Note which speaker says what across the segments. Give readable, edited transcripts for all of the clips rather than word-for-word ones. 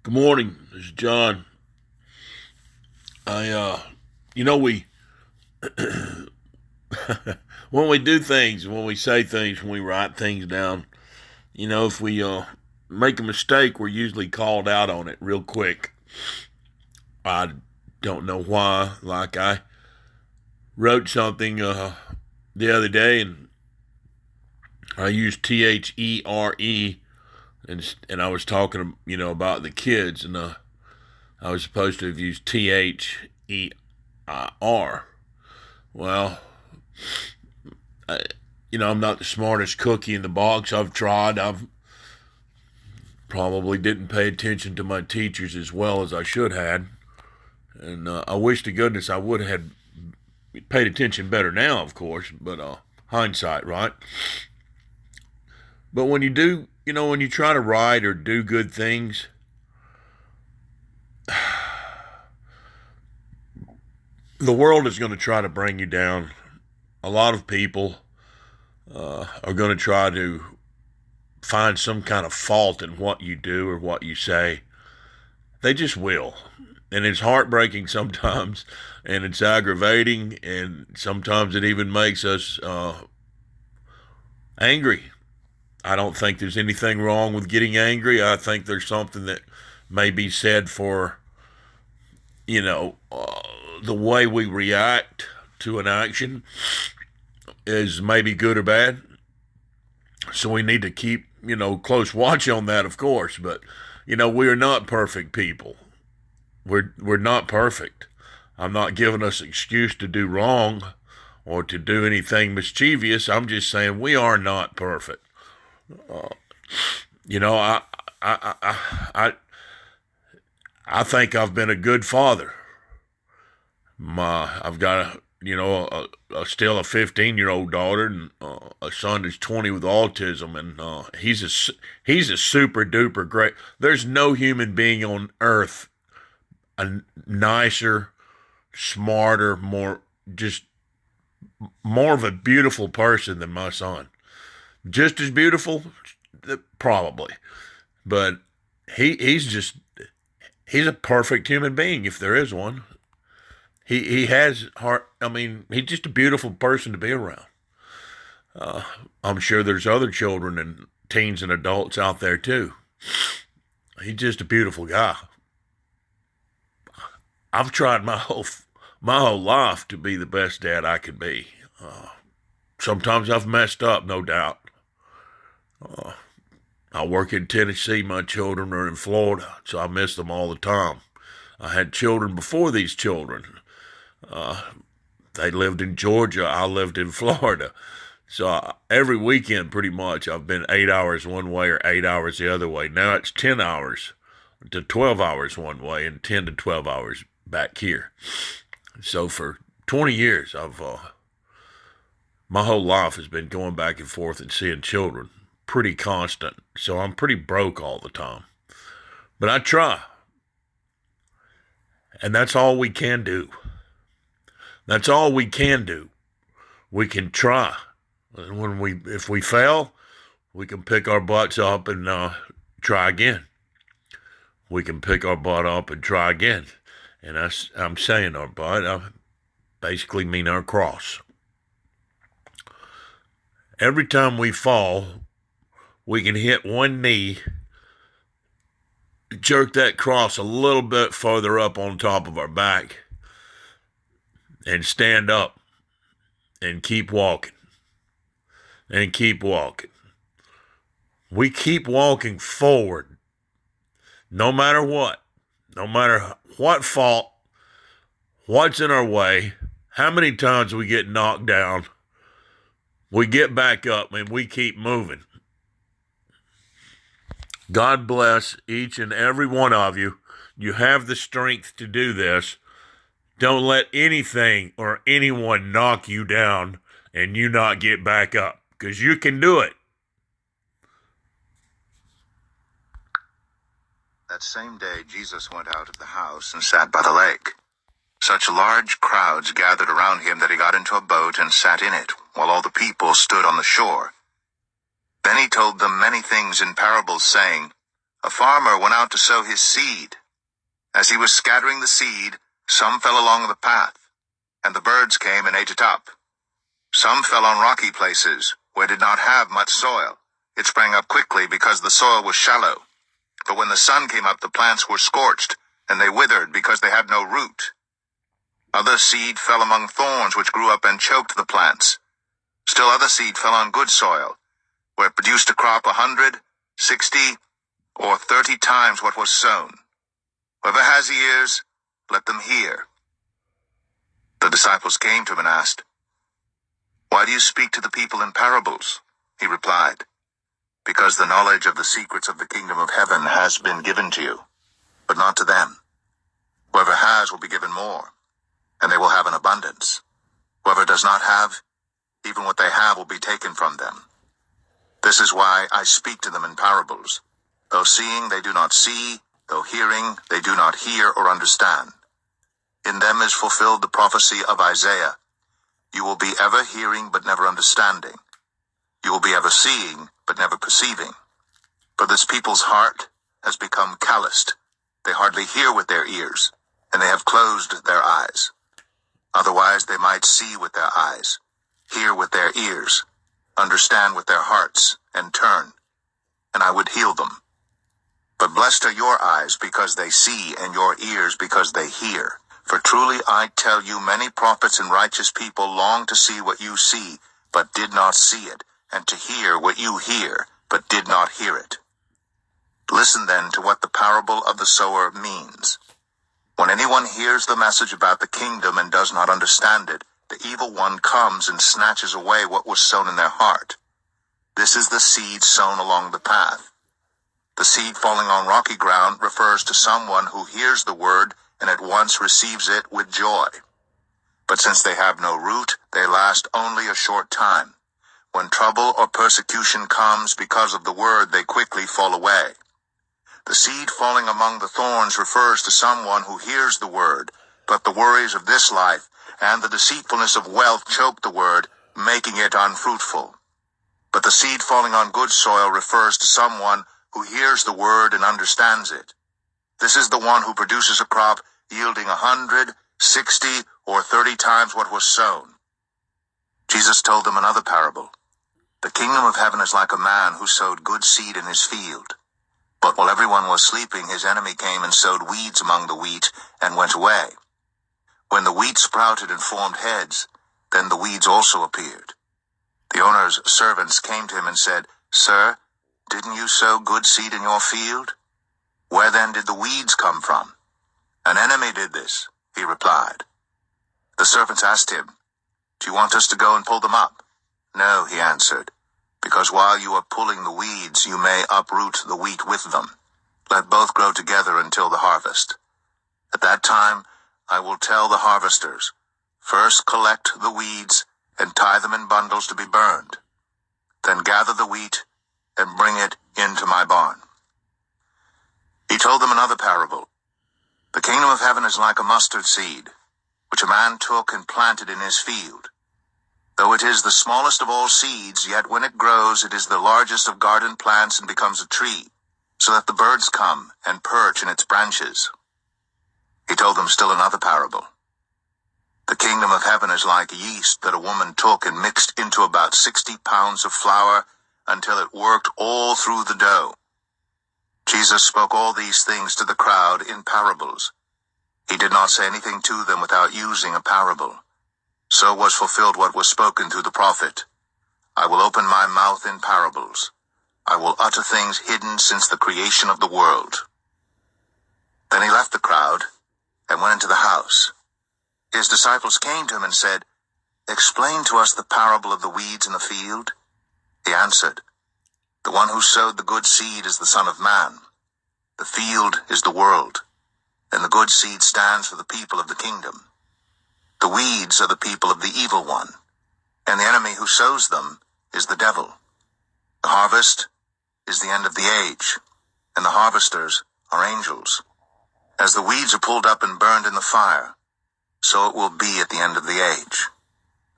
Speaker 1: Good morning. This is John. I, we when we do things, when we say things, when we write things down, if we make a mistake, we're usually called out on it real quick. I don't know why. Like I wrote something the other day, and I used THERE, and I was talking, about the kids, and I was supposed to have used THER. Well, I, I'm not the smartest cookie in the box. I've tried. I've probably didn't pay attention to my teachers as well as I should had, and I wish to goodness I would have paid attention better now, of course. But hindsight, right? But when you do, when you try to write or do good things, the world is going to try to bring you down. A lot of people are going to try to find some kind of fault in what you do or what you say. They just will. And it's heartbreaking sometimes, and it's aggravating, and sometimes it even makes us angry. I don't think there's anything wrong with getting angry. I think there's something that may be said for, you know, uh, the way we react to an action is maybe good or bad. So we need to keep, close watch on that, of course. But, we are not perfect people. We're not perfect. I'm not giving us an excuse to do wrong or to do anything mischievous. I'm just saying we are not perfect. Uh, you know, I, I, I, I think I've been a good father. I've got still a 15-year-old daughter and a son that's 20 with autism, and he's a super duper great. There's no human being on earth a nicer, smarter, just more of a beautiful person than my son. Just as beautiful, probably, but he's a perfect human being if there is one. He has heart. I mean, he's just a beautiful person to be around. Uh, I'm sure there's other children and teens and adults out there too. He's just a beautiful guy. I've tried my whole life to be the best dad I could be. Uh, Sometimes I've messed up, no doubt. Uh, I work in Tennessee. My children are in Florida, so I miss them all the time. I had children before these children. Uh, they lived in Georgia. I lived in Florida. So every weekend, pretty much, I've been 8 hours one way or 8 hours the other way. Now it's 10 hours to 12 hours one way and 10 to 12 hours back here. So for 20 years, my whole life has been going back and forth and seeing children pretty constant. So I'm pretty broke all the time. But I try. And that's all we can do. That's all we can do. We can try. And if we fail, we can pick our butts up and try again. We can pick our butt up and try again. And I'm saying our butt, I basically mean our cross. Every time we fall, we can hit one knee, jerk that cross a little bit further up on top of our back, and stand up and keep walking and keep walking. We keep walking forward no matter what, no matter what fault, what's in our way, how many times we get knocked down, we get back up and we keep moving. God bless each and every one of you. You have the strength to do this. Don't let anything or anyone knock you down and you not get back up, because you can do it.
Speaker 2: That same day, Jesus went out of the house and sat by the lake. Such large crowds gathered around him that he got into a boat and sat in it, while all the people stood on the shore. Then he told them many things in parables, saying, a farmer went out to sow his seed. As he was scattering the seed, some fell along the path, and the birds came and ate it up. Some fell on rocky places, where it did not have much soil. It sprang up quickly because the soil was shallow. But when the sun came up, the plants were scorched, and they withered because they had no root. Other seed fell among thorns, which grew up and choked the plants. Still other seed fell on good soil, where it produced a crop 100, 60, or 30 times what was sown. Whoever has ears, let them hear. The disciples came to him and asked, "Why do you speak to the people in parables?" He replied, "Because the knowledge of the secrets of the kingdom of heaven has been given to you, but not to them. Whoever has will be given more, and they will have an abundance. Whoever does not have, even what they have will be taken from them. This is why I speak to them in parables. Though seeing they do not see, though hearing they do not hear or understand. In them is fulfilled the prophecy of Isaiah. You will be ever hearing but never understanding. You will be ever seeing but never perceiving. For this people's heart has become calloused. They hardly hear with their ears, and they have closed their eyes. Otherwise they might see with their eyes, hear with their ears, understand with their hearts, and turn, and I would heal them. But blessed are your eyes because they see, and your ears because they hear. For truly I tell you, many prophets and righteous people long to see what you see, but did not see it, and to hear what you hear, but did not hear it. Listen then to what the parable of the sower means. When anyone hears the message about the kingdom and does not understand it, the evil one comes and snatches away what was sown in their heart. This is the seed sown along the path. The seed falling on rocky ground refers to someone who hears the word and at once receives it with joy. But since they have no root, they last only a short time. When trouble or persecution comes because of the word, they quickly fall away. The seed falling among the thorns refers to someone who hears the word, but the worries of this life and the deceitfulness of wealth choke the word, making it unfruitful. But the seed falling on good soil refers to someone who hears the word and understands it. This is the one who produces a crop yielding 100, 60, or 30 times what was sown. Jesus told them another parable. The kingdom of heaven is like a man who sowed good seed in his field. But while everyone was sleeping, his enemy came and sowed weeds among the wheat and went away. When the wheat sprouted and formed heads, then the weeds also appeared. The owner's servants came to him and said, "Sir, didn't you sow good seed in your field? Where then did the weeds come from?" "An enemy did this," he replied. The servants asked him, "Do you want us to go and pull them up?" "No," he answered, "because while you are pulling the weeds, you may uproot the wheat with them. Let both grow together until the harvest. At that time, I will tell the harvesters, first collect the weeds and tie them in bundles to be burned. Then gather the wheat and bring it into my barn." He told them another parable. The kingdom of heaven is like a mustard seed, which a man took and planted in his field. Though it is the smallest of all seeds, yet when it grows, it is the largest of garden plants and becomes a tree, so that the birds come and perch in its branches. He told them still another parable. The kingdom of heaven is like yeast that a woman took and mixed into about 60 pounds of flour until it worked all through the dough. Jesus spoke all these things to the crowd in parables. He did not say anything to them without using a parable. So was fulfilled what was spoken through the prophet. "I will open my mouth in parables. I will utter things hidden since the creation of the world." Then he left the crowd and went into the house. His disciples came to him and said, "Explain to us the parable of the weeds in the field." He answered, "The one who sowed the good seed is the Son of Man. The field is the world, and the good seed stands for the people of the kingdom. The weeds are the people of the evil one, and the enemy who sows them is the devil. The harvest is the end of the age, and the harvesters are angels. As the weeds are pulled up and burned in the fire, so it will be at the end of the age.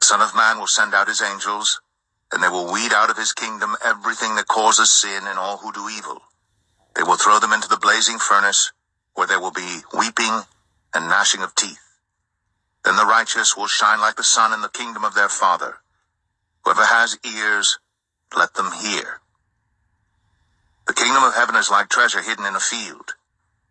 Speaker 2: The Son of Man will send out his angels, and they will weed out of his kingdom everything that causes sin and all who do evil. They will throw them into the blazing furnace, where there will be weeping and gnashing of teeth. Then the righteous will shine like the sun in the kingdom of their Father. Whoever has ears, let them hear. The kingdom of heaven is like treasure hidden in a field.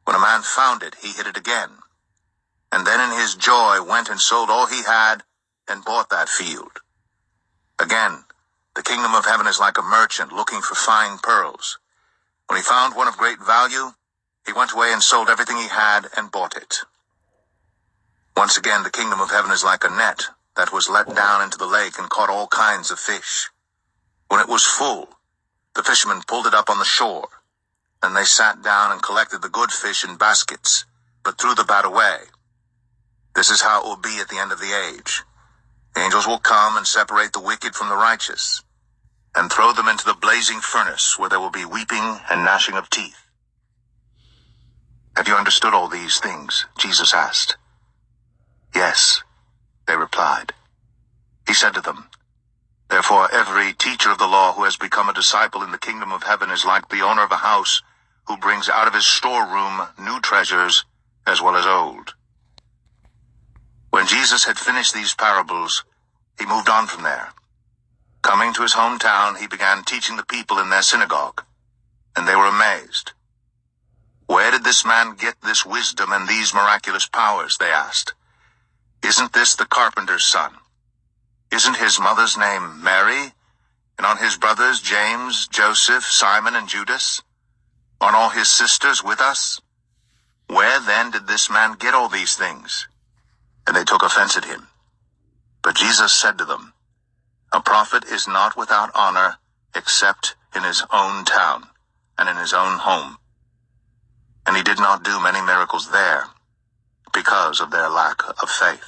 Speaker 2: When a man found it, he hid it again. And then in his joy went and sold all he had and bought that field. Again, the kingdom of heaven is like a merchant looking for fine pearls. When he found one of great value, he went away and sold everything he had and bought it. Once again, the kingdom of heaven is like a net that was let down into the lake and caught all kinds of fish. When it was full, the fishermen pulled it up on the shore. Then they sat down and collected the good fish in baskets, but threw the bad away. This is how it will be at the end of the age. The angels will come and separate the wicked from the righteous, and throw them into the blazing furnace, where there will be weeping and gnashing of teeth. Have you understood all these things? Jesus asked. Yes, they replied. He said to them, Therefore every teacher of the law who has become a disciple in the kingdom of heaven is like the owner of a house who brings out of his storeroom new treasures as well as old. When Jesus had finished these parables, he moved on from there. Coming to his hometown, he began teaching the people in their synagogue, and they were amazed. Where did this man get this wisdom and these miraculous powers? They asked. Isn't this the carpenter's son? Isn't his mother's name Mary? And on his brothers James, Joseph, Simon, and Judas? Aren't all his sisters with us? Where then did this man get all these things? And they took offense at him. But Jesus said to them, A prophet is not without honor except in his own town and in his own home. And he did not do many miracles there because of their lack of faith.